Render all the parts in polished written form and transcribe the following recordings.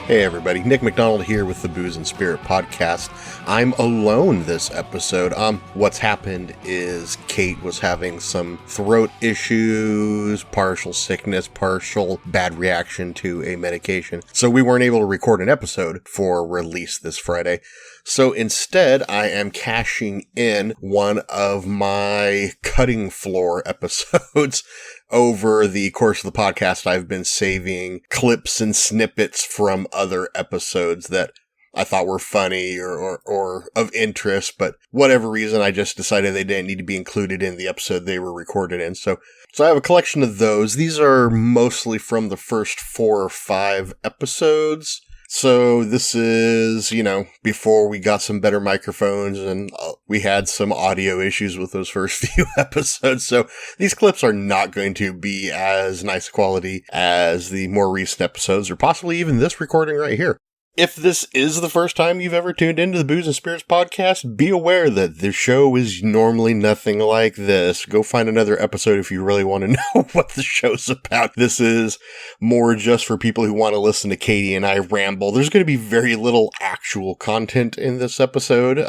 Hey everybody, Nick McDonald here with the Booze and Spirit podcast. I'm alone this episode. What's happened is Kate was having some throat issues, partial sickness, partial bad reaction to a medication. So we weren't able to record an episode for release this Friday. So instead, I am cashing in one of my cutting floor episodes. Over the course of the podcast, I've been saving clips and snippets from other episodes that I thought were funny or of interest, but whatever reason, I just decided they didn't need to be included in the episode they were recorded in. So I have a collection of those. These are mostly from the first 4 or 5 episodes. So this is, before we got some better microphones and we had some audio issues with those first few episodes. So these clips are not going to be as nice quality as the more recent episodes or possibly even this recording right here. If this is the first time you've ever tuned into the Booze and Spirits podcast, be aware that the show is normally nothing like this. Go find another episode if you really want to know what the show's about. This is more just for people who want to listen to Katie and I ramble. There's going to be very little actual content in this episode.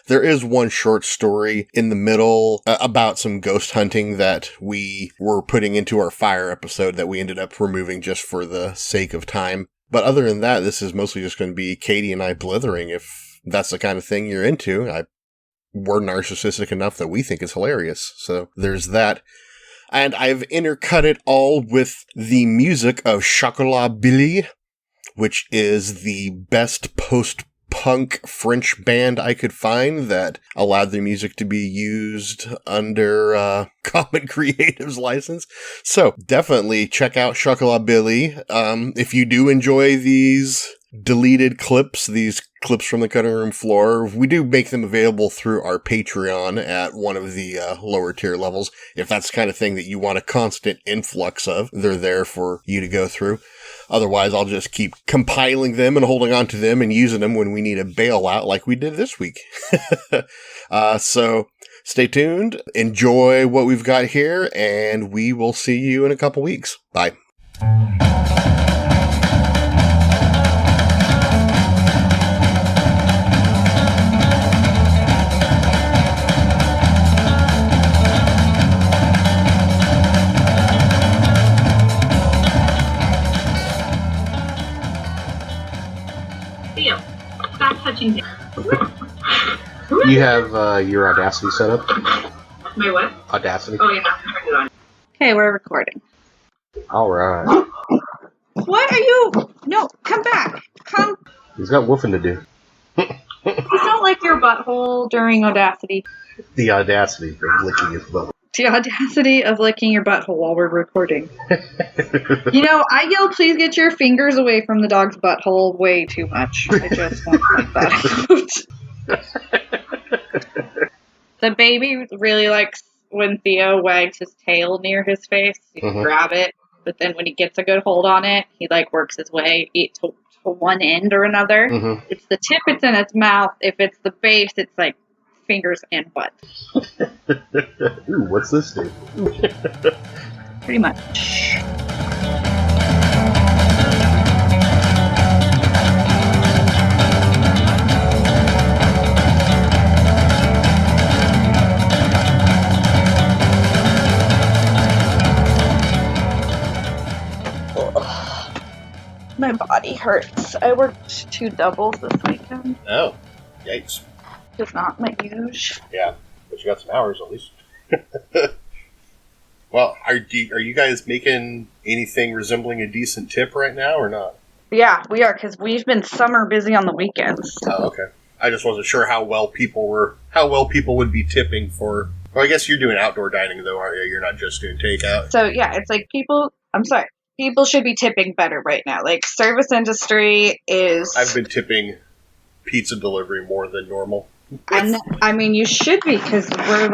There is one short story in the middle about some ghost hunting that we were putting into our fire episode that we ended up removing just for the sake of time. But other than that, this is mostly just going to be Katie and I blithering, if that's the kind of thing you're into. We're narcissistic enough that we think it's hilarious. So there's that. And I've intercut it all with the music of Chocolat Billy, which is the best post-punk French band I could find that allowed their music to be used under Common Creative's license. So definitely check out Chocolat Billy. If you do enjoy these deleted clips, these clips from the cutting room floor, we do make them available through our Patreon at one of the lower tier levels. If that's the kind of thing that you want a constant influx of, they're there for you to go through. Otherwise, I'll just keep compiling them and holding on to them and using them when we need a bailout like we did this week. So stay tuned, enjoy what we've got here, and we will see you in a couple weeks. Bye. Theo, stop touching me. You have your Audacity set up? My what? Audacity. Oh, yeah, I turned it on. Okay, we're recording. Alright. What are you? No, come back. Come. He's got woofing to do. Please don't lick your butthole during Audacity. The audacity of licking his butt. The audacity of licking your butthole while we're recording. I yell, please get your fingers away from the dog's butthole way too much. I just want to point that out. The baby really likes when Theo wags his tail near his face. You can grab it, but then when he gets a good hold on it, he works his way to one end or another. Mm-hmm. It's the tip, it's in its mouth. If it's the base, it's fingers and butt. Ooh, what's this do? Pretty much. My body hurts. I worked 2 doubles this weekend. Oh, yikes. Just not my usual. Yeah, but you got some hours at least. Well, are you guys making anything resembling a decent tip right now or not? Yeah, we are, because we've been summer busy on the weekends. Oh, okay. I just wasn't sure how well people would be tipping for. Well, I guess you're doing outdoor dining though, aren't you? You're not just doing takeout. So yeah, it's people should be tipping better right now. Service industry is. I've been tipping pizza delivery more than normal. And you should be, because we're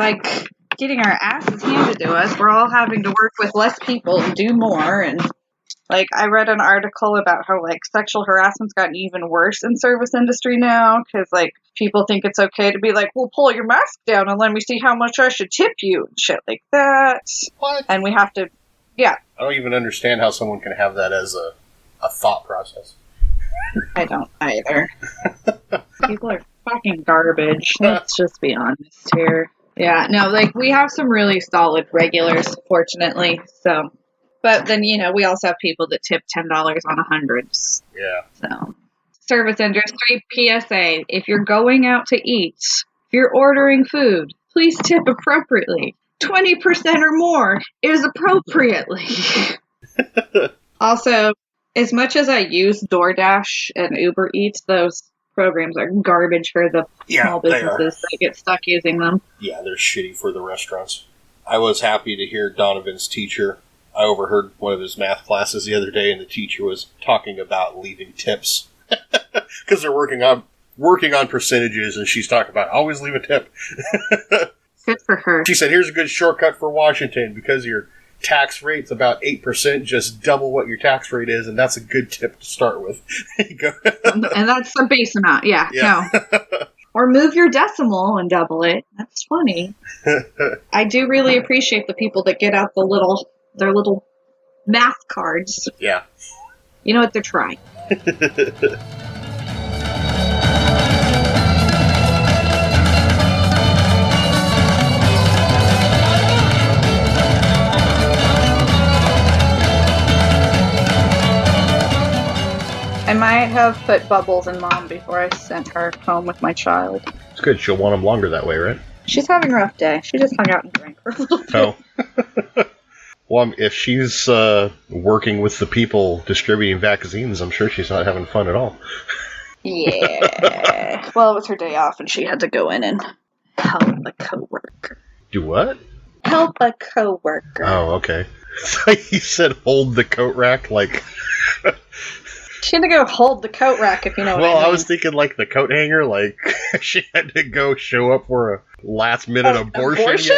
getting our asses handed to us. We're all having to work with less people and do more. And I read an article about how sexual harassment's gotten even worse in service industry now, because people think it's okay to be well, pull your mask down and let me see how much I should tip you and shit like that. What? And we have to, yeah. I don't even understand how someone can have that as a thought process. I don't either. People are fucking garbage. Let's just be honest here. Yeah, no, like, we have some really solid regulars, fortunately, so. But then, we also have people that tip $10 on 100s. Yeah. So, service industry PSA, if you're going out to eat, if you're ordering food, please tip appropriately. 20% or more is appropriately. Also, as much as I use DoorDash and Uber Eats, those programs are garbage for the small businesses that get stuck using them. Yeah, they're shitty for the restaurants. I was happy to hear Donovan's teacher. I overheard one of his math classes the other day, and the teacher was talking about leaving tips because they're working on percentages, and she's talking about always leave a tip. Good for her. She said, "Here's a good shortcut for Washington because your tax rate's about 8%. Just double what your tax rate is, and that's a good tip to start with." And that's the base amount. Yeah. No. Or move your decimal and double it. That's funny. I do really appreciate the people that get out their little math cards. Yeah. You know what? They're trying. I might have put bubbles in Mom before I sent her home with my child. It's good. She'll want them longer that way, right? She's having a rough day. She just hung out and drank for a little bit. Oh. Well, if she's working with the people distributing vaccines, I'm sure she's not having fun at all. Yeah. Well, it was her day off, and she had to go in and help a coworker. Do what? Help a coworker. Oh, okay. So you said hold the coat rack, like... She had to go hold the coat rack, if you know what I mean. Well, I was thinking like the coat hanger, like she had to go show up for a last-minute abortion?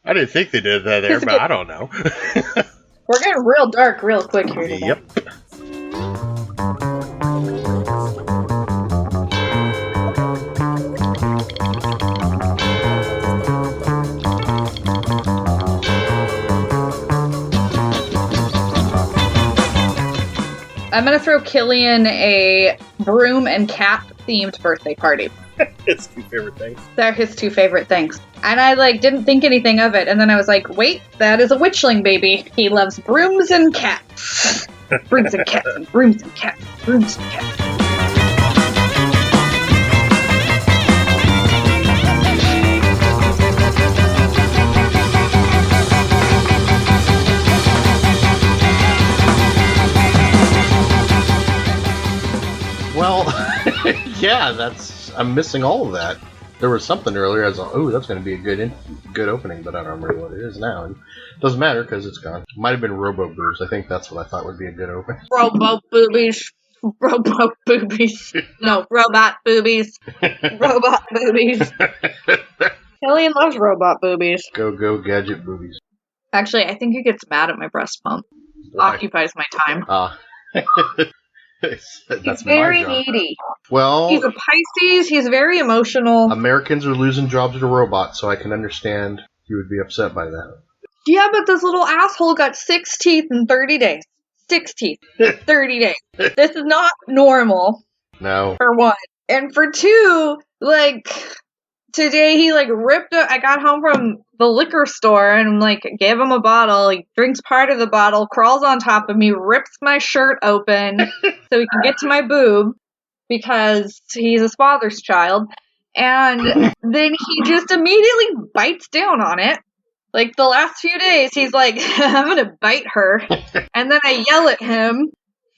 I didn't think they did that there, but I don't know. We're getting real dark real quick here today. Yep. I'm going to throw Killian a broom and cap themed birthday party. His two favorite things. They're his two favorite things. And I didn't think anything of it. And then I was like, wait, that is a witchling baby. He loves brooms and cats. Brooms and cats and brooms and cats. Brooms and cats. Well, yeah, I'm missing all of that. There was something earlier, I was like, oh, that's going to be a good opening, but I don't remember what it is now. And it doesn't matter because it's gone. Might have been Robo Boobs. I think that's what I thought would be a good opening. Robo Boobies. Robo Boobies. No, Robot Boobies. Robot Boobies. Killian loves Robot Boobies. Go, gadget boobies. Actually, I think he gets mad at my breast pump. Why? Occupies my time. That's he's very my job. needy. Well, he's a Pisces. He's very emotional. Americans are losing jobs to robots, so I can understand you would be upset by that. Yeah, but this little asshole got 6 teeth in 30 days. 6 teeth. 30 days. This is not normal. No. For one. And for two, today he ripped up. I got home from the liquor store and gave him a bottle. He drinks part of the bottle, crawls on top of me, rips my shirt open so he can get to my boob because he's his father's child. And then he just immediately bites down on it. The last few days, he's like, I'm going to bite her. And then I yell at him,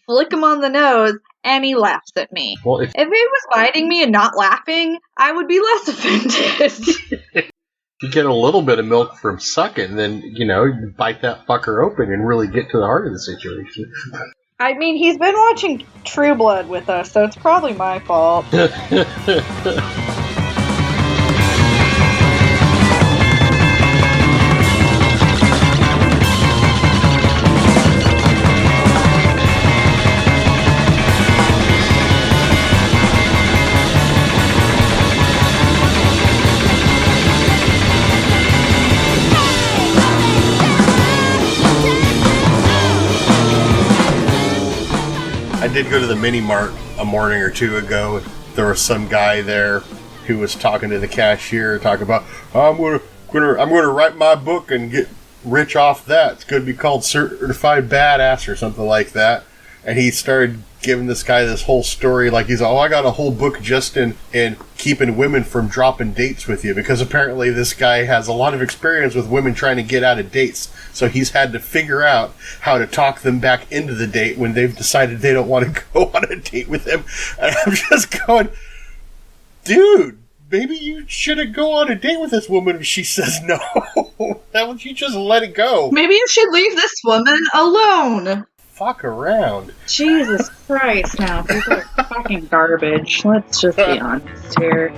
flick him on the nose, and he laughs at me. Well, if he was biting me and not laughing, I would be less offended. You get a little bit of milk from sucking, then, you bite that fucker open and really get to the heart of the situation. I mean, he's been watching True Blood with us, so it's probably my fault. did go to the mini mart a morning or two ago. There was some guy there who was talking to the cashier, talking about, I'm gonna write my book and get rich off that. It's gonna be called Certified Badass or something like that. And he started giving this guy this whole story, like he's, I got a whole book just in keeping women from dropping dates with you, because apparently this guy has a lot of experience with women trying to get out of dates. So he's had to figure out how to talk them back into the date when they've decided they don't want to go on a date with him. And I'm just going, dude, maybe you shouldn't go on a date with this woman if she says no. Why don't you just let it go? Maybe you should leave this woman alone. Fuck around. Jesus Christ, now. People are fucking garbage. Let's just be honest here.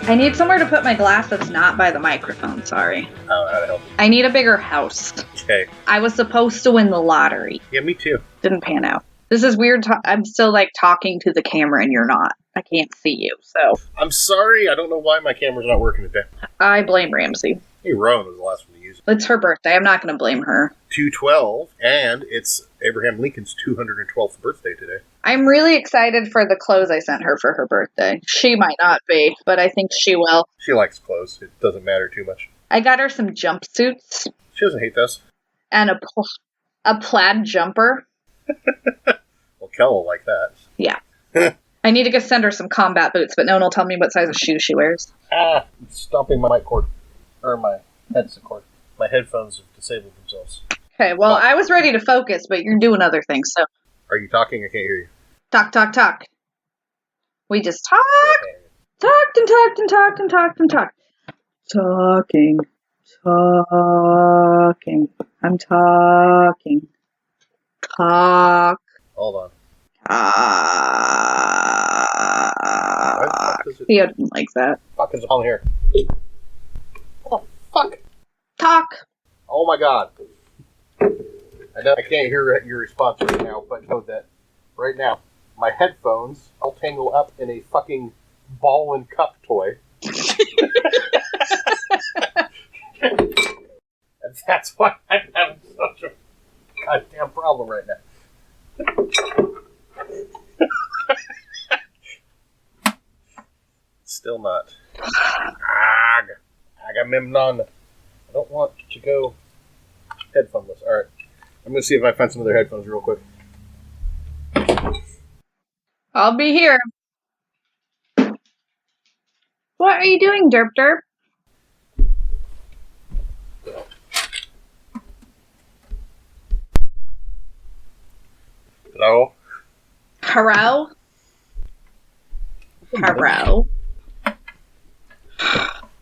I need somewhere to put my glass that's not by the microphone, sorry. Oh, that'll help. I need a bigger house. Okay. I was supposed to win the lottery. Yeah, me too. Didn't pan out. This is weird. I'm still, talking to the camera and you're not. I can't see you, so. I'm sorry, I don't know why my camera's not working today. I blame Ramsey. Hey, Rowan was the last one to use it. It's her birthday. I'm not going to blame her. 212, and it's Abraham Lincoln's 212th birthday today. I'm really excited for the clothes I sent her for her birthday. She might not be, but I think she will. She likes clothes. It doesn't matter too much. I got her some jumpsuits. She doesn't hate those. And a plaid jumper. Well, Kel will like that. Yeah. I need to go send her some combat boots, but no one will tell me what size of shoes she wears. It's stomping my mic cord. Or my headset cord. My headphones have disabled themselves. Okay, well, I was ready to focus, but you're doing other things, so. Are you talking? I can't hear you. Talk, talk, talk. We just talked. Talked and talked and talked and talked and talked. Talking. Talking. I'm talking. Talk. Hold on. Theo didn't like that. Fuck is on here? Oh, fuck. Talk. Oh my god. I know I can't hear your response right now, but know that right now, my headphones all tangle up in a fucking ball and cup toy. And that's why I'm having such a goddamn problem right now. Still not. Agamemnon. I don't want to go headphoneless. Alright. I'm going to see if I find some other headphones real quick. I'll be here. What are you doing, Derp Derp? Hello? Hello? Hello?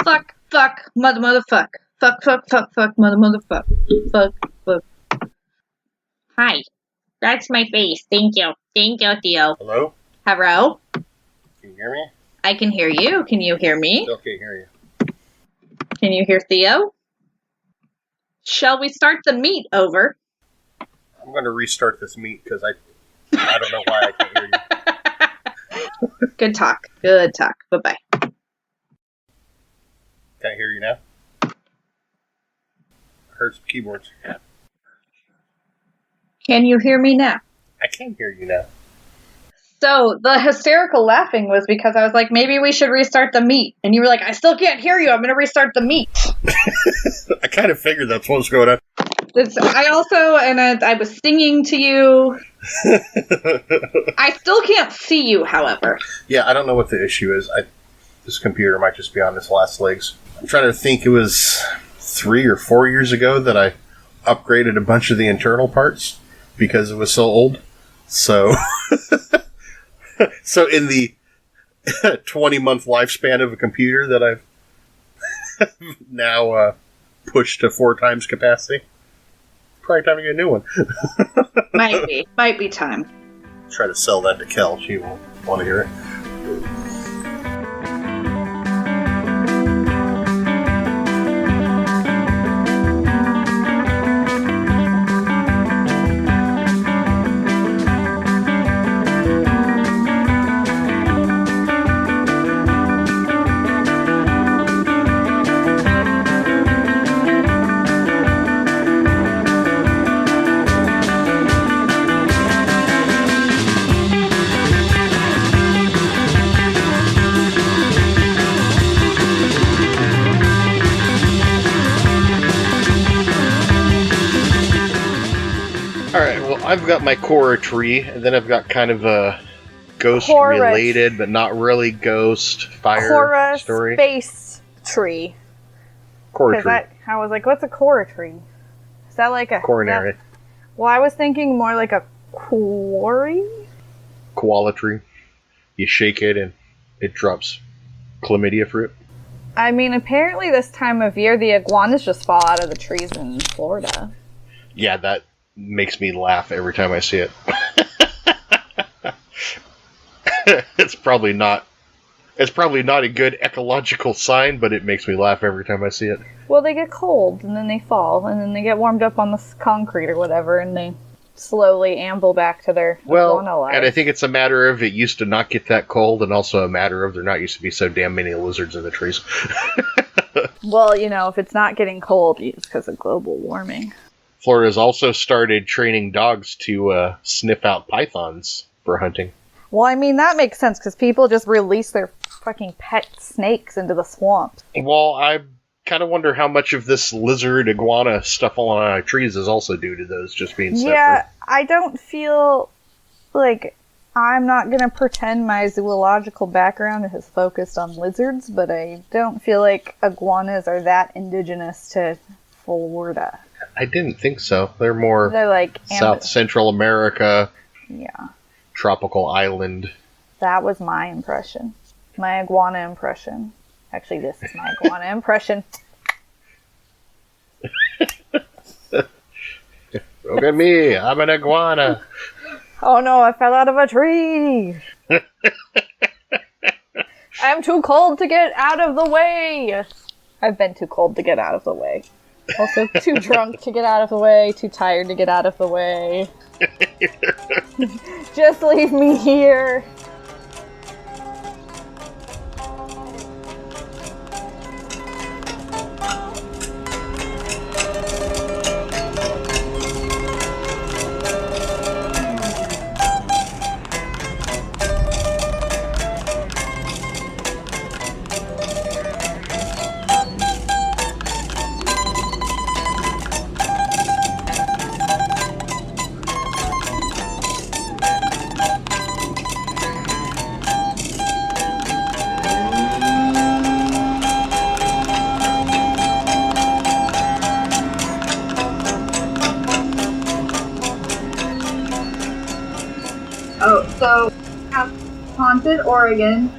Fuck, fuck, motherfuck. Fuck, fuck, fuck, fuck, motherfuck. Fuck, fuck. Hi. That's my face. Thank you. Thank you, Theo. Hello? Hello? Can you hear me? I can hear you. Can you hear me? Still can't hear you. Can you hear Theo? Shall we start the meet? Over. I'm going to restart this meet because I don't know why I can't hear you. Good talk. Good talk. Bye-bye. Can I hear you now? I heard some keyboards. Yeah. Can you hear me now? I can hear you now. So the hysterical laughing was because I was like, maybe we should restart the meet. And you were like, I still can't hear you. I'm going to restart the meet. I kind of figured that's what was going on. I was singing to you. I still can't see you, however. Yeah, I don't know what the issue is. This computer might just be on its last legs. I'm trying to think. It was 3 or 4 years ago that I upgraded a bunch of the internal parts because it was so old. So, so in the 20-month lifespan of a computer that I've now pushed to 4 times capacity, probably time to get a new one. Might be time. Try to sell that to Kel. She won't. Want to hear it? I've got my Cora tree, and then I've got kind of a ghost-related, but not really ghost fire Cora story. Space tree. Cora tree. I was like, what's a Cora tree? Is that like a... Coronary. Well, I was thinking more like a quarry? Koala tree. You shake it, and it drops chlamydia fruit. I mean, apparently this time of year, the iguanas just fall out of the trees in Florida. Yeah, that makes me laugh every time I see it. It's probably not a good ecological sign, but it makes me laugh every time I see it. Well, they get cold, and then they fall, and then they get warmed up on the concrete or whatever, and they slowly amble back to their iguana life. And I think it's a matter of it used to not get that cold, and also a matter of there not used to be so damn many lizards in the trees. Well, if it's not getting cold, it's because of global warming. Florida's also started training dogs to sniff out pythons for hunting. Well, I mean, that makes sense, because people just release their fucking pet snakes into the swamps. Well, I kind of wonder how much of this lizard iguana stuff on our trees is also due to those just being set Yeah, free. I don't feel like... I'm not going to pretend my zoological background is focused on lizards, but I don't feel like iguanas are that indigenous to Florida. I didn't think so. They're like South Central America. Yeah. Tropical island. That was my impression. My iguana impression. Actually, this is my iguana impression. Look at me. I'm an iguana. Oh no, I fell out of a tree. I'm too cold to get out of the way. I've been too cold to get out of the way. Also too drunk to get out of the way, too tired to get out of the way. Just leave me here. So, Haunted Oregon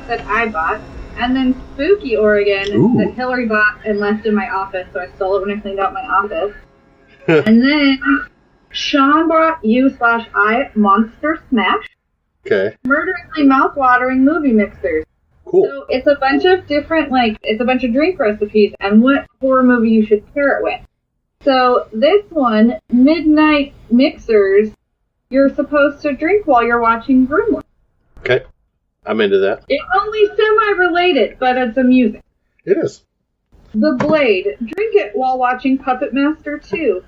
that I bought, and then Spooky Oregon that Hillary bought and left in my office, so I stole it when I cleaned out my office. And then Shawn bought U/I Monster Smash. Okay. Murderously mouth-watering movie mixers. Cool. So it's a bunch of different, it's a bunch of drink recipes and what horror movie you should pair it with. So this one, Midnight Mixers, you're supposed to drink while you're watching Gremlins. Okay. I'm into that. It's only semi-related, but it's amusing. It is. The Blade, drink it while watching Puppet Master 2.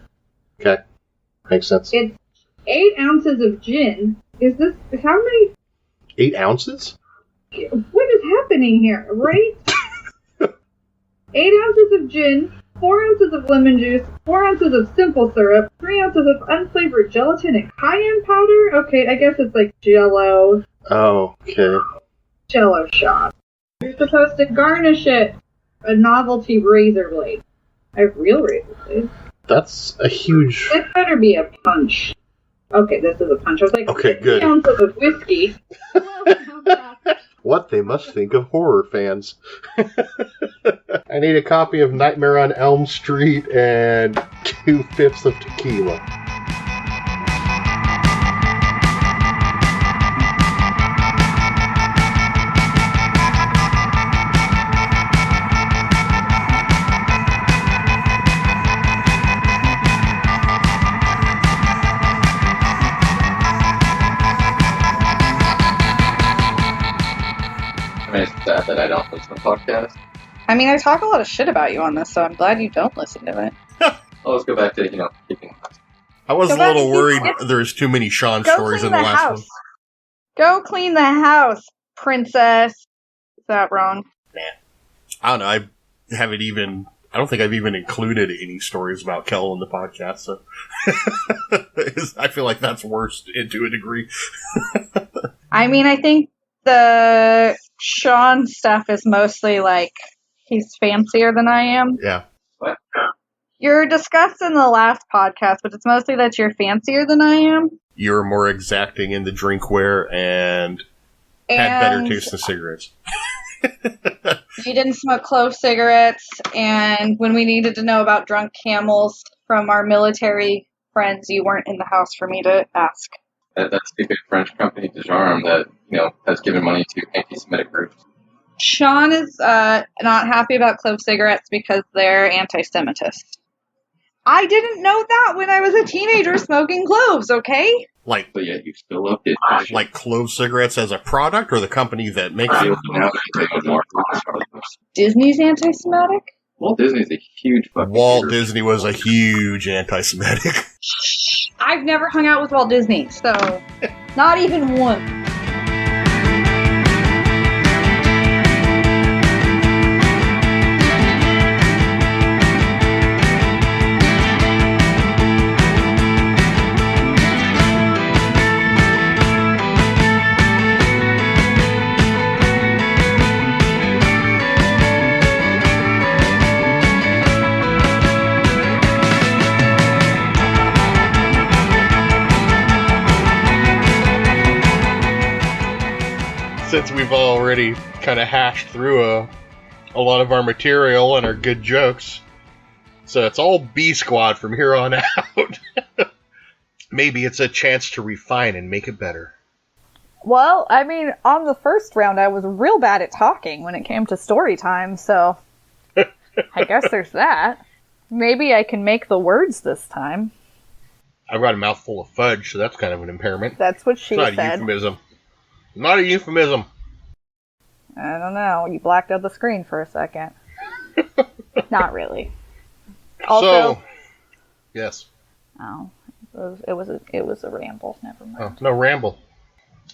Okay. Makes sense. It's 8 ounces of gin. How many? 8 ounces? What is happening here, right? 8 ounces of gin, 4 ounces of lemon juice, 4 ounces of simple syrup, 3 ounces of unflavored gelatin and cayenne powder? Okay, I guess it's like Jell-O. Oh, okay. Jell-O shot. You're supposed to garnish it a novelty razor blade. I have real razor blades. That's a huge... This better be a punch. Okay, this is a punch. I was like, okay, good. 3 ounces of whiskey. What they must think of horror fans. I need a copy of Nightmare on Elm Street and 2/5 of tequila. Not that I don't listen to podcasts. I mean, I talk a lot of shit about you on this, so I'm glad you don't listen to it. Well, let's go back to, keeping... I was Go a back little and worried keep- there's too many Shawn Go stories clean in the the last house. one. Go clean the house, princess. Is that wrong? I don't know. I don't think I've even included any stories about Kel in the podcast, so I feel like that's worse to a degree. I mean, I think the Shawn stuff is mostly like he's fancier than I am. Yeah. What? You're discussed in the last podcast, but it's mostly that you're fancier than I am. You're more exacting in the drinkware and had better taste in cigarettes. You didn't smoke clove cigarettes, and when we needed to know about drunk camels from our military friends, you weren't in the house for me to ask. That's the big French company, Dejarm, that, has given money to anti-Semitic groups. Shawn is not happy about clove cigarettes because they're anti-Semitist. I didn't know that when I was a teenager smoking cloves, okay? Like, But yet you still love it. like clove cigarettes as a product, or the company that makes them? Now they take more. Disney's anti-Semitic? Walt Disney's a huge fucking Walt hater. Disney was a huge anti-Semitic. I've never hung out with Walt Disney, so not even one. Since we've already kind of hashed through a lot of our material and our good jokes, so it's all B Squad from here on out. Maybe it's a chance to refine and make it better. Well, I mean, on the first round, I was real bad at talking when it came to story time, so I guess there's that. Maybe I can make the words this time. I've got a mouthful of fudge, so that's kind of an impairment. That's what she It's not a said. euphemism. Not a euphemism. I don't know. You blacked out the screen for a second. Not really. Also, So, yes. oh, it was a ramble. Never mind. Oh, no, ramble.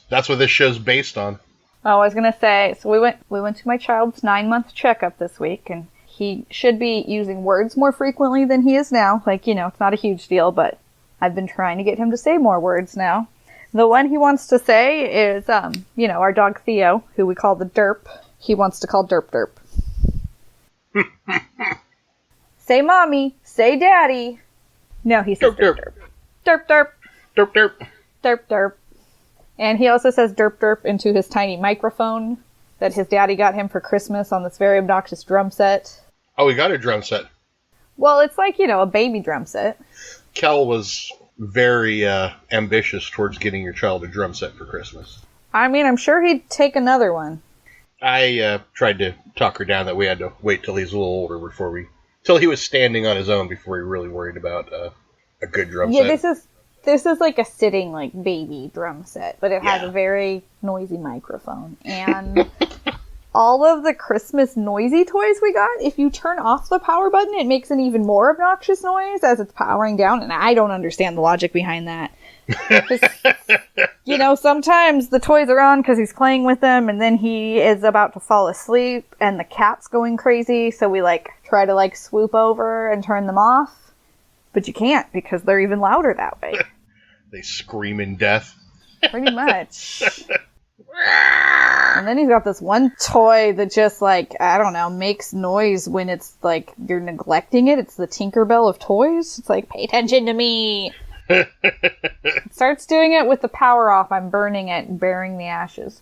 That's what this show's based on. Oh, I was gonna say. So we went to my child's 9-month checkup this week, and he should be using words more frequently than he is now. Like, it's not a huge deal, but I've been trying to get him to say more words now. The one he wants to say is, our dog Theo, who we call the Derp. He wants to call Derp Derp. Say mommy. Say daddy. No, he says Derp, Derp Derp. Derp Derp. Derp, derp. Derp Derp. And he also says Derp Derp into his tiny microphone that his daddy got him for Christmas on this very obnoxious drum set. Oh, we got a drum set. Well, it's like, a baby drum set. Kel was very ambitious towards getting your child a drum set for Christmas. I mean, I'm sure he'd take another one. I tried to talk her down that we had to wait till he's a little older till he was standing on his own before he really worried about a good drum set. Yeah, this is like a sitting, baby drum set, but it has a very noisy microphone. And all of the Christmas noisy toys we got, if you turn off the power button, it makes an even more obnoxious noise as it's powering down, and I don't understand the logic behind that. Sometimes the toys are on because he's playing with them, and then he is about to fall asleep, and the cat's going crazy, so we, try to, swoop over and turn them off. But you can't, because they're even louder that way. They scream in death. Pretty much. And then he's got this one toy that just, makes noise when it's, you're neglecting it. It's the Tinkerbell of toys. It's like, pay attention to me. It starts doing it with the power off. I'm burning it and bearing the ashes.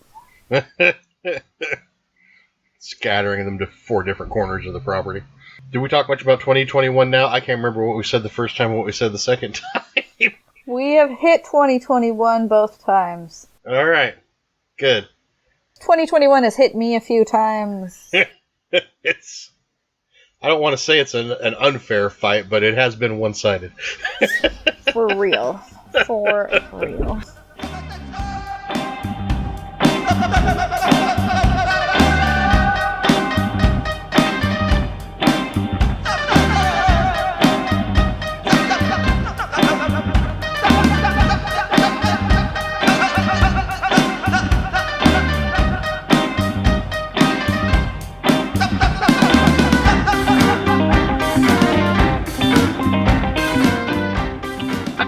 Scattering them to 4 different corners of the property. Did we talk much about 2021 now? I can't remember what we said the first time and what we said the second time. We have hit 2021 both times. All right. Good. 2021 has hit me a few times. I don't want to say it's an unfair fight, but it has been one-sided. For real. For real.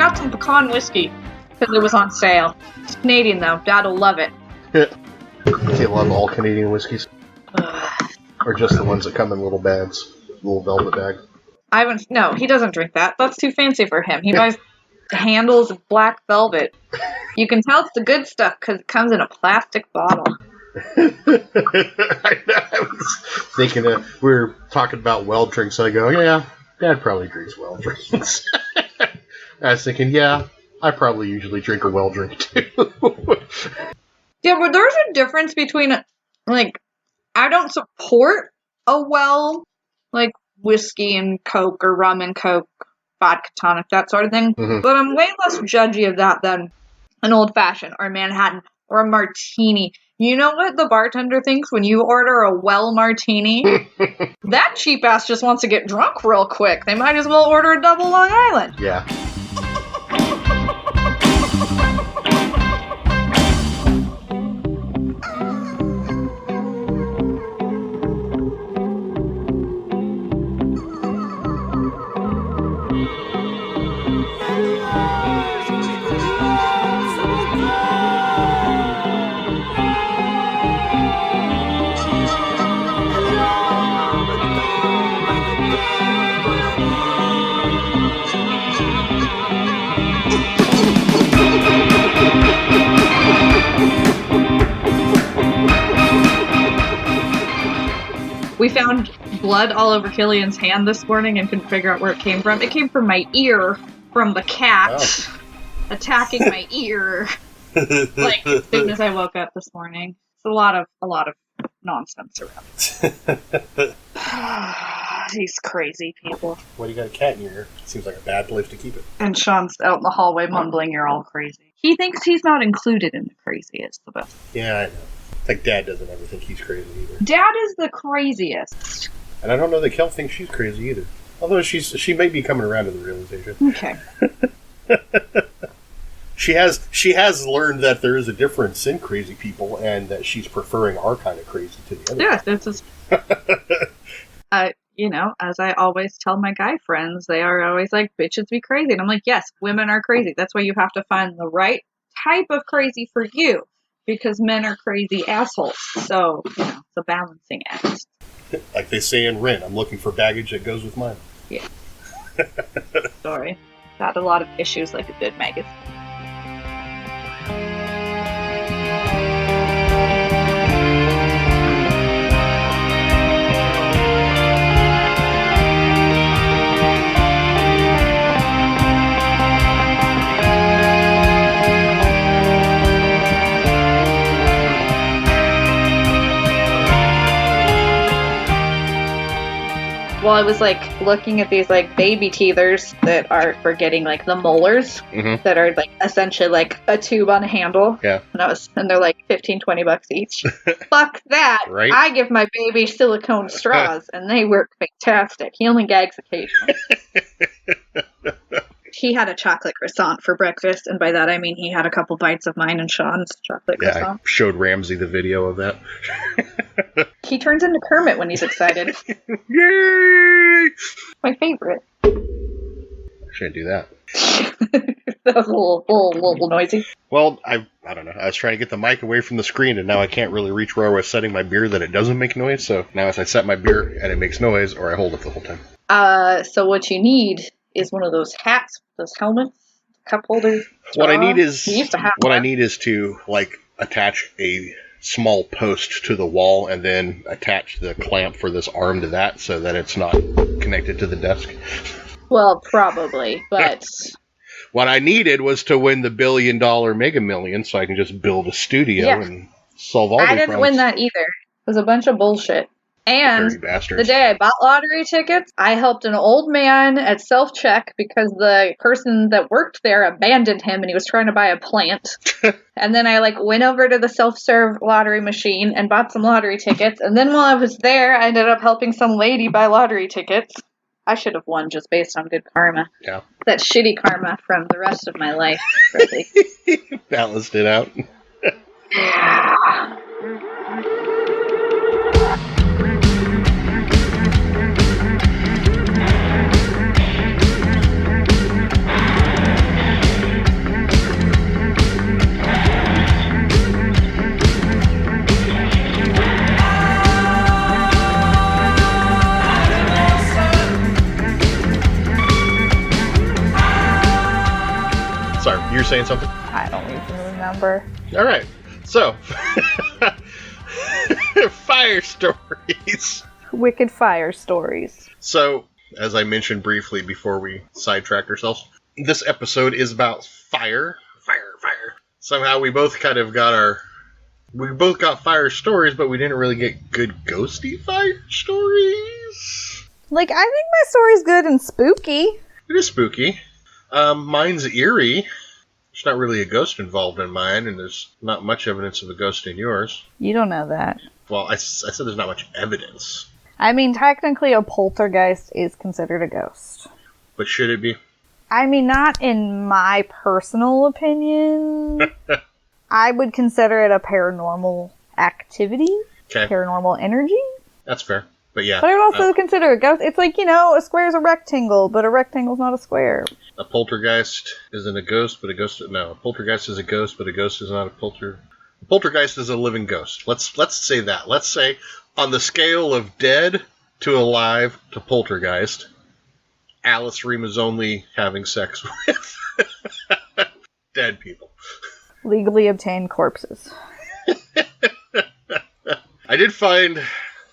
got some pecan whiskey because it was on sale. It's Canadian though. Dad'll love it. Do you love all Canadian whiskeys? Or just the ones that come in little bags? Little velvet bag? No, he doesn't drink that. That's too fancy for him. He buys Handles of black velvet. You can tell it's the good stuff because it comes in a plastic bottle. I was thinking we were talking about well drinks, and I go, yeah, Dad probably drinks well drinks. I was thinking, yeah, I probably usually drink a well drink too. Yeah, but there's a difference between, like, I don't support a well, like, whiskey and Coke or rum and Coke, vodka tonic, that sort of thing. Mm-hmm. But I'm way less judgy of that than an old fashioned or a Manhattan or a martini. You know what the bartender thinks when you order a well martini? That cheap ass just wants to get drunk real quick. They might as well order a double Long Island. Yeah. We found blood all over Killian's hand this morning and couldn't figure out where it came from. It came from my ear, from the cat attacking my ear. Like as soon as I woke up this morning. It's a lot of nonsense around. These crazy people. Why do you got a cat in your ear? Seems like a bad place to keep it. And Shawn's out in the hallway mumbling, "You're all crazy." He thinks he's not included in the craziest of us. Yeah, I know. It's like Dad doesn't ever think he's crazy either. Dad is the craziest. And I don't know that Kel thinks she's crazy either. Although she may be coming around to the realization. Okay. She has learned that there is a difference in crazy people and that she's preferring our kind of crazy to the other. Yeah, this is... you know, as I always tell my guy friends, they are always like, bitches be crazy. And I'm like, yes, women are crazy. That's why you have to find the right type of crazy for you. Because men are crazy assholes. So, you know, it's a balancing act. Like they say in Ren, I'm looking for baggage that goes with mine. Yeah. Sorry. Got a lot of issues like a good magazine. Well, I was like looking at these like baby teethers that are for getting like the molars that are like essentially like a tube on a handle. Yeah. And they're like $15-$20 each. Fuck that. Right? I give my baby silicone straws and they work fantastic. He only gags occasionally. He had a chocolate croissant for breakfast, and by that I mean he had a couple bites of mine and Shawn's chocolate croissant. I showed Ramsey the video of that. He turns into Kermit when he's excited. Yay! My favorite. I shouldn't do that. That was a little noisy. Well, I don't know. I was trying to get the mic away from the screen, and now I can't really reach where I was setting my beer that it doesn't make noise. So now as I set my beer and it makes noise, or I hold it the whole time. So what you need is one of those hats, those helmets, cup holders. What I need is to like attach a small post to the wall and then attach the clamp for this arm to that so that it's not connected to the desk. Well, probably, but what I needed was to win the $1 billion Mega Millions so I can just build a studio and solve all these problems. I didn't win that either. It was a bunch of bullshit. And the day I bought lottery tickets, I helped an old man at self-check because the person that worked there abandoned him and he was trying to buy a plant. And then I went over to the self-serve lottery machine and bought some lottery tickets. And then while I was there, I ended up helping some lady buy lottery tickets. I should have won just based on good karma. Yeah. That shitty karma from the rest of my life, really. Balanced it out. Sorry, you were saying something? I don't even remember. All right. So, fire stories. Wicked fire stories. So, as I mentioned briefly before we sidetracked ourselves, this episode is about fire. Fire. Somehow we both got fire stories, but we didn't really get good ghosty fire stories. Like, I think my story's good and spooky. It is spooky. Mine's eerie. There's not really a ghost involved in mine, and there's not much evidence of a ghost in yours. You don't know that. Well, I said there's not much evidence. I mean, technically a poltergeist is considered a ghost. But should it be? I mean, not in my personal opinion. I would consider it a paranormal activity. Okay. Paranormal energy. That's fair. But yeah. But I would also consider a ghost. It's like, a square's a rectangle, but a rectangle's not a square. A poltergeist isn't a ghost, but a poltergeist is a ghost, but a ghost is not a A poltergeist is a living ghost. Let's say that. Let's say on the scale of dead to alive to poltergeist, Alice Ream is only having sex with dead people. Legally obtained corpses. I did find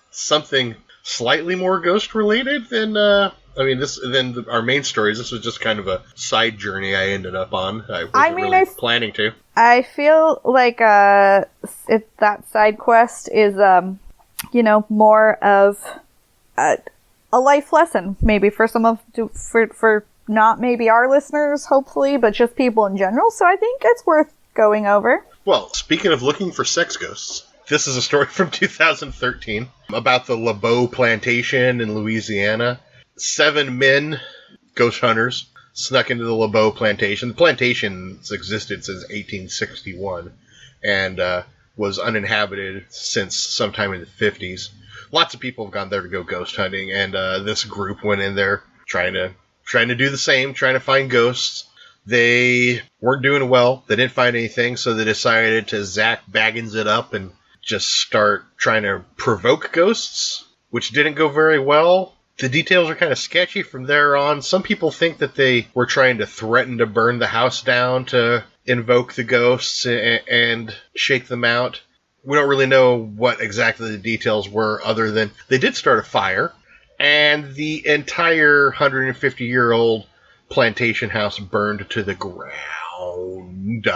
something slightly more ghost related than our main stories. This was just kind of a side journey I ended up on. I wasn't really planning to. I feel like that side quest is more of a life lesson, maybe for some of for not maybe our listeners, hopefully, but just people in general. So I think it's worth going over. Well, speaking of looking for sex ghosts, this is a story from 2013 about the LeBeau plantation in Louisiana. 7 men, ghost hunters, snuck into the LeBeau plantation. The plantation's existed since 1861 and was uninhabited since sometime in the 50s. Lots of people have gone there to go ghost hunting, and this group went in there trying to do the same, trying to find ghosts. They weren't doing well. They didn't find anything, so they decided to Zach Baggins it up and just start trying to provoke ghosts, which didn't go very well. The details are kind of sketchy from there on. Some people think that they were trying to threaten to burn the house down to invoke the ghosts and shake them out. We don't really know what exactly the details were, other than they did start a fire, and the entire 150-year-old plantation house burned to the ground.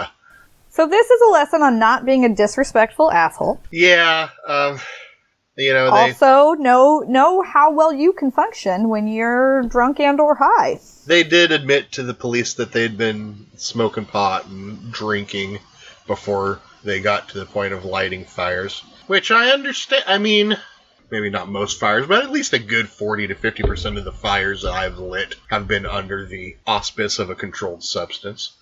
So this is a lesson on not being a disrespectful asshole. Yeah, also know how well you can function when you're drunk and or high. They did admit to the police that they'd been smoking pot and drinking before they got to the point of lighting fires, which I understand. I mean, maybe not most fires, but at least a good 40 to 50% of the fires that I've lit have been under the auspice of a controlled substance.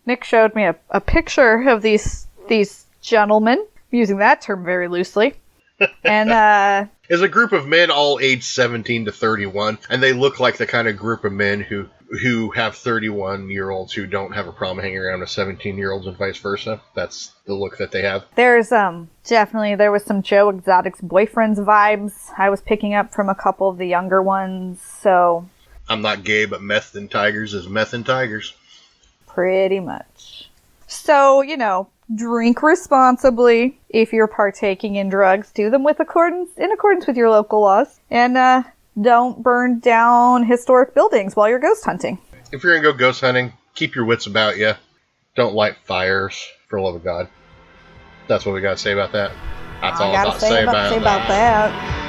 Nick showed me a picture of these gentlemen, using that term very loosely. And it's a group of men all aged 17 to 31, and they look like the kind of group of men who have 31-year-olds who don't have a problem hanging around with 17-year-olds and vice versa. That's the look that they have. There's definitely there was some Joe Exotic's boyfriends vibes I was picking up from a couple of the younger ones. So I'm not gay, but meth and tigers is meth and tigers. Pretty much. So, drink responsibly. If you're partaking in drugs, do them in accordance with your local laws. And don't burn down historic buildings while you're ghost hunting. If you're going to go ghost hunting, keep your wits about you. Don't light fires, for the love of God. That's what we got to say about that. That's all I got to say about that.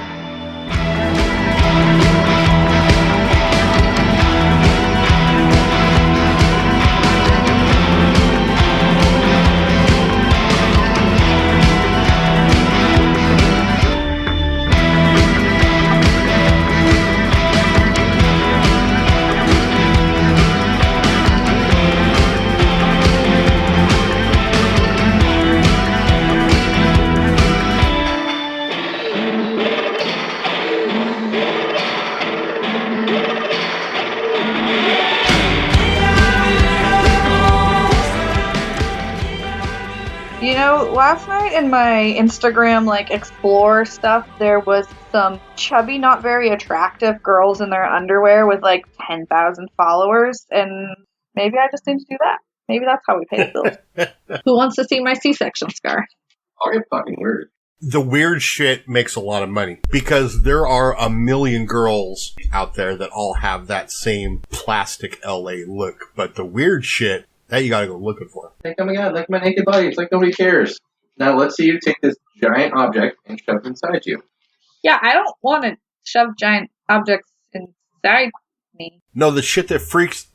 Last night in my Instagram, explore stuff, there was some chubby, not very attractive girls in their underwear with, 10,000 followers, and Maybe I just need to do that. Maybe that's how we pay the bills. Who wants to see my C-section scar? I'll get fucking weird. The weird shit makes a lot of money because there are a million girls out there that all have that same plastic LA look. But the weird shit, that you gotta go looking for. Like, oh my god, like my naked body. It's like nobody cares. Now let's see you take this giant object and shove it inside you. Yeah, I don't want to shove giant objects inside me. No, the shit that freaks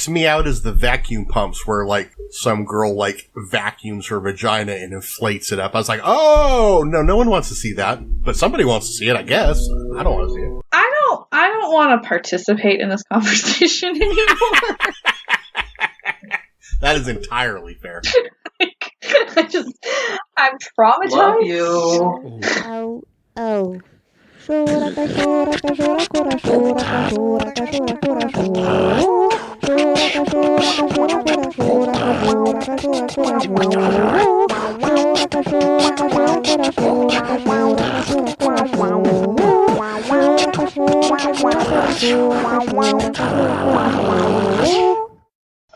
me out is the vacuum pumps where like some girl like vacuums her vagina and inflates it up. I was like, oh no one wants to see that, but somebody wants to see it, I guess. I don't want to see it. I don't want to participate in this conversation anymore. That is entirely fair. I'm traumatized. Love you. Oh, oh. I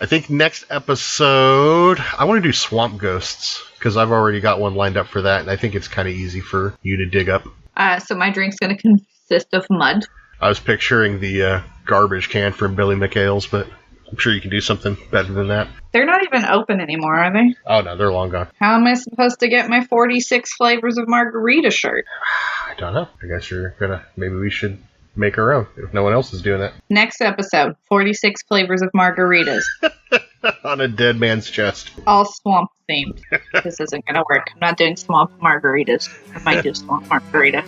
think next episode, I want to do swamp ghosts, because I've already got one lined up for that, and I think it's kind of easy for you to dig up. So my drink's going to consist of mud. I was picturing the garbage can from Billy McHale's, but I'm sure you can do something better than that. They're not even open anymore, are they? Oh, no, they're long gone. How am I supposed to get my 46 flavors of margarita shirt? I don't know. I guess maybe we should make our own, if no one else is doing it. Next episode, 46 flavors of margaritas. On a dead man's chest. All swamp themed. This isn't going to work. I'm not doing swamp margaritas. I might do swamp margarita.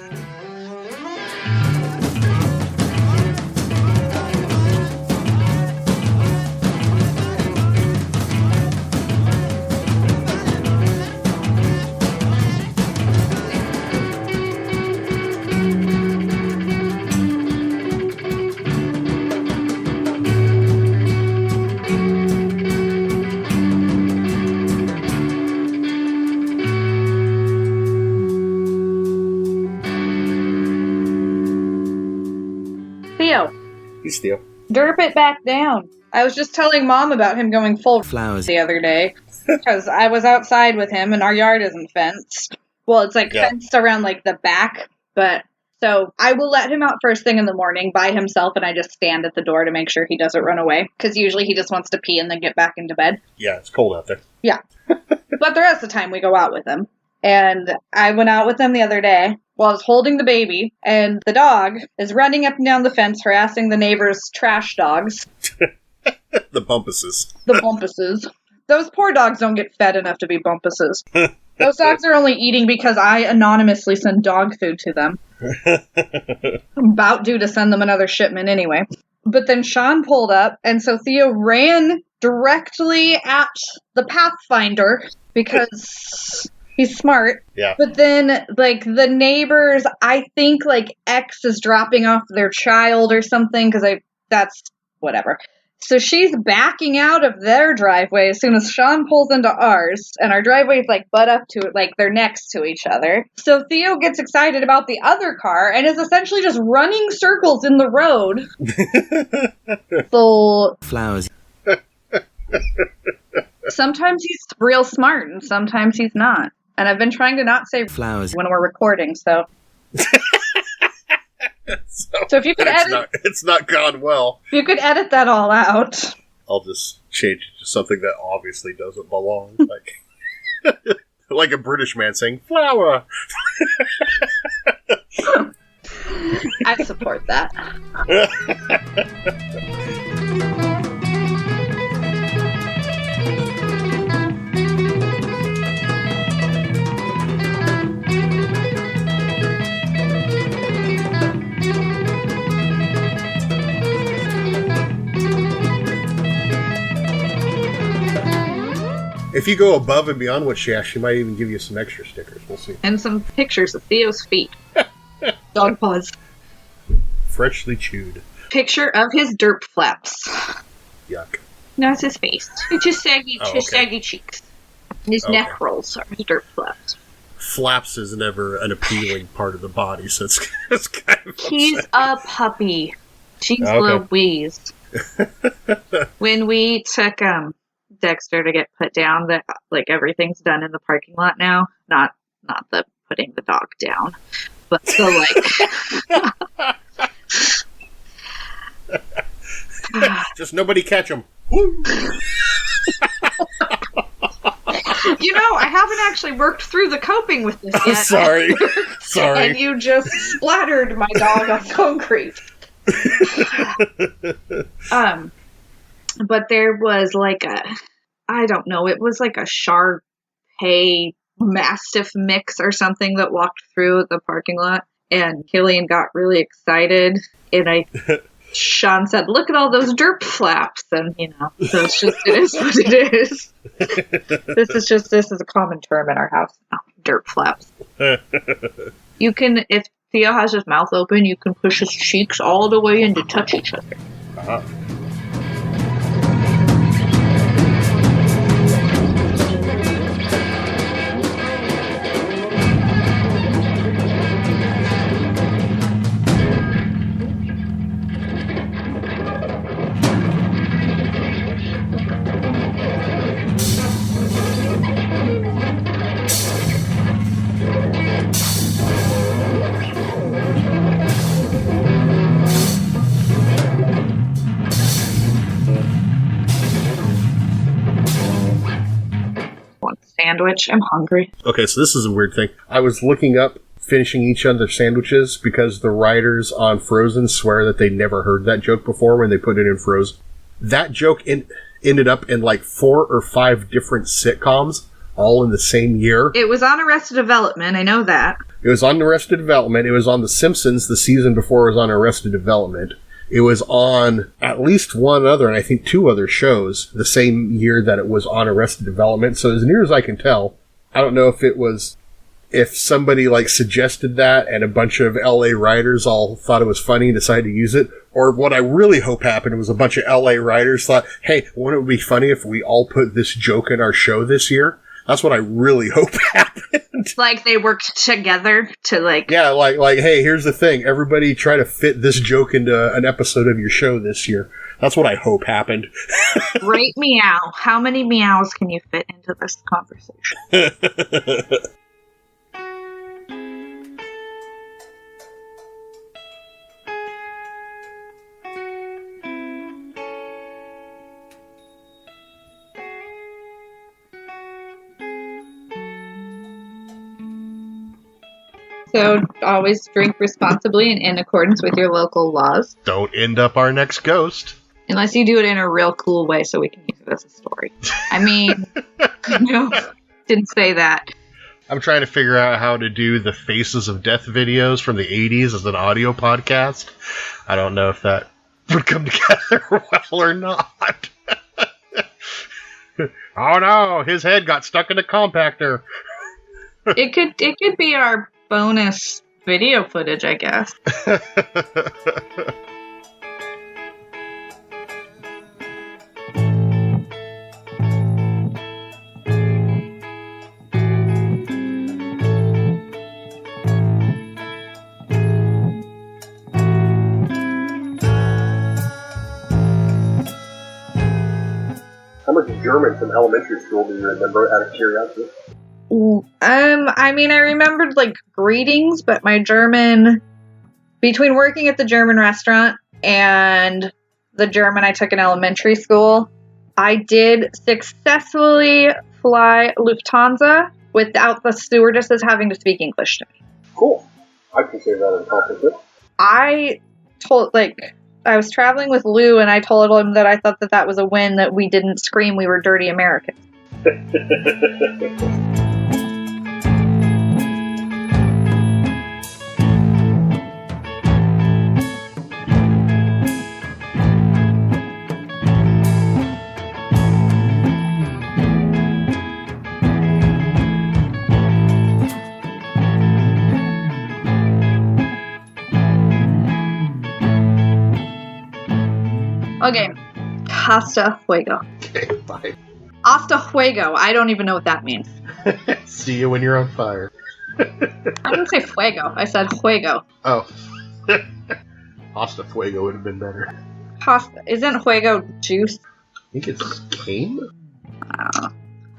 Theo. He's Theo. Derp it back down. I was just telling Mom about him going full flowers the other day. Because I was outside with him and our yard isn't fenced. Well, it's like fenced around like the back. But so I will let him out first thing in the morning by himself and I just stand at the door to make sure he doesn't run away. Because usually he just wants to pee and then get back into bed. Yeah, it's cold out there. Yeah. But the rest of the time we go out with him. And I went out with him the other day while I was holding the baby, and the dog is running up and down the fence harassing the neighbor's trash dogs. The bumpuses. The bumpuses. Those poor dogs don't get fed enough to be bumpuses. Those dogs are only eating because I anonymously send dog food to them. I'm about due to send them another shipment anyway. But then Shawn pulled up, and so Theo ran directly at the Pathfinder because he's smart. Yeah. But then, like, the neighbors, I think, like, X is dropping off their child or something, because that's whatever. So she's backing out of their driveway as soon as Shawn pulls into ours, and our driveways, like, butt up to it, like, they're next to each other. So Theo gets excited about the other car, and is essentially just running circles in the road. So... Flowers. Sometimes he's real smart, and sometimes he's not. And I've been trying to not say Flowers when we're recording, so... So if you could edit... It's not gone well. If you could edit that all out. I'll just change it to something that obviously doesn't belong. Like, like a British man saying, flower! I support that. If you go above and beyond what she asked, she might even give you some extra stickers. We'll see. And some pictures of Theo's feet. Dog paws. Freshly chewed. Picture of his derp flaps. Yuck. No, it's his face. It's his saggy, Oh, okay. saggy cheeks. And his neck rolls are his derp flaps. Flaps is never an appealing part of the body, so it's kind of He's upsetting. a puppy. Jeez Okay. Louise. When we took Dexter to get put down, that like everything's done in the parking lot now. Not the putting the dog down, but the like. Just nobody catch him. You know, I haven't actually worked through the coping with this yet. Sorry. And you just splattered my dog on concrete. But there was like I don't know, it was like a Shar-Pei Mastiff mix or something that walked through the parking lot, and Killian got really excited, and Shawn said, "Look at all those derp flaps," and so it's just, it is what it is. This is a common term in our house now, derp flaps. You can, if Theo has his mouth open, you can push his cheeks all the way in to touch each other. Uh-huh. Sandwich. I'm hungry. Okay, so this is a weird thing. I was looking up finishing each other's sandwiches because the writers on Frozen swear that they never heard that joke before when they put it in Frozen. That joke ended up in like 4 or 5 different sitcoms, all in the same year. It was on Arrested Development, I know that. It was on Arrested Development. It was on The Simpsons the season before it was on Arrested Development. It was on at least one other, and I think 2 other shows, the same year that it was on Arrested Development. So as near as I can tell, I don't know if somebody like suggested that and a bunch of LA writers all thought it was funny and decided to use it, or what I really hope happened was a bunch of LA writers thought, hey, wouldn't it be funny if we all put this joke in our show this year? That's what I really hope happened. Like they worked together to like... Yeah, like, hey, here's the thing. Everybody try to fit this joke into an episode of your show this year. That's what I hope happened. Rate meow. How many meows can you fit into this conversation? So always drink responsibly and in accordance with your local laws. Don't end up our next ghost. Unless you do it in a real cool way so we can use it as a story. I mean, no, didn't say that. I'm trying to figure out how to do the Faces of Death videos from the 80s as an audio podcast. I don't know if that would come together well or not. Oh no, his head got stuck in a compactor. It could be our bonus video footage, I guess. How much German from elementary school do you remember, out of curiosity? I mean, I remembered like greetings, but my German, between working at the German restaurant and the German I took in elementary school, I did successfully fly Lufthansa without the stewardesses having to speak English to me. Cool. I consider that an accomplishment. I was traveling with Lou, and I told him that I thought that was a win that we didn't scream we were dirty Americans. Okay, hasta fuego. Okay, bye. Hasta fuego. I don't even know what that means. See you when you're on fire. I didn't say fuego. I said fuego. Oh. Hasta fuego would have been better. Isn't Fuego juice? I think it's cane?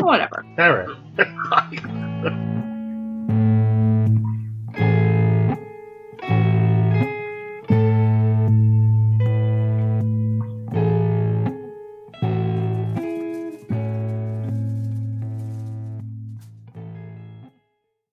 Whatever. All right.